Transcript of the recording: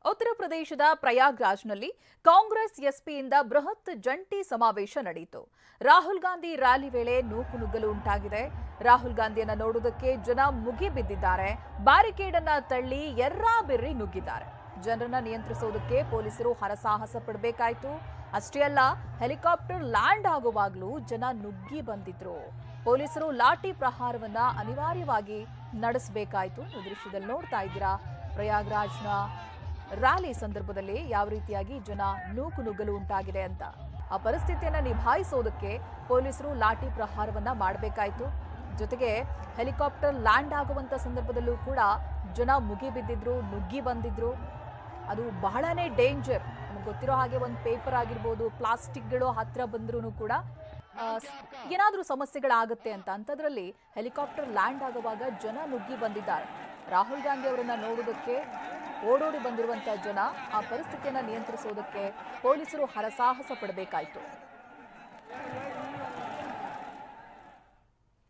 ಉತ್ತರ ಪ್ರದೇಶದ ಪ್ರಯಾಗ್ರಾಜ್ನಲ್ಲಿ ಕಾಂಗ್ರೆಸ್ ಎಸ್ಪಿಯಿಂದ ಬೃಹತ್ ಜಂಟಿ ಸಮಾವೇಶ ನಡೆಯಿತು. ರಾಹುಲ್ ಗಾಂಧಿ ರ್ಯಾಲಿ ವೇಳೆ ನೂಕುನುಗ್ಗಲು ಉಂಟಾಗಿದೆ. ರಾಹುಲ್ ಗಾಂಧಿಯನ್ನ ನೋಡುವುದಕ್ಕೆ ಜನ ಮುಗಿಬಿದ್ದಿದ್ದಾರೆ. ಬ್ಯಾರಿಕೇಡ್ ಅನ್ನ ತಳ್ಳಿ ಎರ್ರಾಬಿರ್ರಿ ನುಗ್ಗಿದ್ದಾರೆ. ಜನರನ್ನ ನಿಯಂತ್ರಿಸುವುದಕ್ಕೆ ಪೊಲೀಸರು ಹರಸಾಹಸ ಪಡಬೇಕಾಯಿತು. ಅಷ್ಟೇ ಅಲ್ಲ, ಹೆಲಿಕಾಪ್ಟರ್ ಲ್ಯಾಂಡ್ ಆಗುವಾಗಲೂ ಜನ ನುಗ್ಗಿ ಬಂದಿದ್ರು. ಪೊಲೀಸರು ಲಾಠಿ ಪ್ರಹಾರವನ್ನ ಅನಿವಾರ್ಯವಾಗಿ ನಡೆಸಬೇಕಾಯಿತು. ಈ ದೃಶ್ಯದಲ್ಲಿ ನೋಡ್ತಾ ಇದ್ದೀರಾ, ಪ್ರಯಾಗ್ರಾಜ್ನ ರ್ಯಾಲಿ ಸಂದರ್ಭದಲ್ಲಿ ಯಾವ ರೀತಿಯಾಗಿ ಜನ ನೂಕುನುಗ್ಗಲು ಉಂಟಾಗಿದೆ ಅಂತ. ಆ ಪರಿಸ್ಥಿತಿಯನ್ನ ನಿಭಾಯಿಸೋದಕ್ಕೆ ಪೊಲೀಸರು ಲಾಠಿ ಪ್ರಹಾರವನ್ನ ಮಾಡಬೇಕಾಯಿತು. ಜೊತೆಗೆ ಹೆಲಿಕಾಪ್ಟರ್ ಲ್ಯಾಂಡ್ ಆಗುವಂತ ಸಂದರ್ಭದಲ್ಲೂ ಕೂಡ ಜನ ಮುಗಿಬಿದ್ದಿದ್ರು, ನುಗ್ಗಿ ಬಂದಿದ್ರು. ಅದು ಬಹಳನೇ ಡೇಂಜರ್. ನಮ್ಗೆ ಗೊತ್ತಿರೋ ಹಾಗೆ ಒಂದು ಪೇಪರ್ ಆಗಿರ್ಬೋದು, ಪ್ಲಾಸ್ಟಿಕ್ಗಳು ಹತ್ರ ಬಂದ್ರೂ ಕೂಡ ಏನಾದರೂ ಸಮಸ್ಯೆಗಳಾಗುತ್ತೆ ಅಂತ. ಅಂಥದ್ರಲ್ಲಿ ಹೆಲಿಕಾಪ್ಟರ್ ಲ್ಯಾಂಡ್ ಆಗುವಾಗ ಜನ ನುಗ್ಗಿ ಬಂದಿದ್ದಾರೆ. ರಾಹುಲ್ ಗಾಂಧಿ ಅವರನ್ನ ನೋಡೋದಕ್ಕೆ ಓಡೋಡಿ ಬಂದಿರುವಂತಹ ಜನ ಆ ಪರಿಸ್ಥಿತಿಯನ್ನು ನಿಯಂತ್ರಿಸೋದಕ್ಕೆ ಪೊಲೀಸರು ಹರಸಾಹಸ ಪಡಬೇಕಾಯಿತು.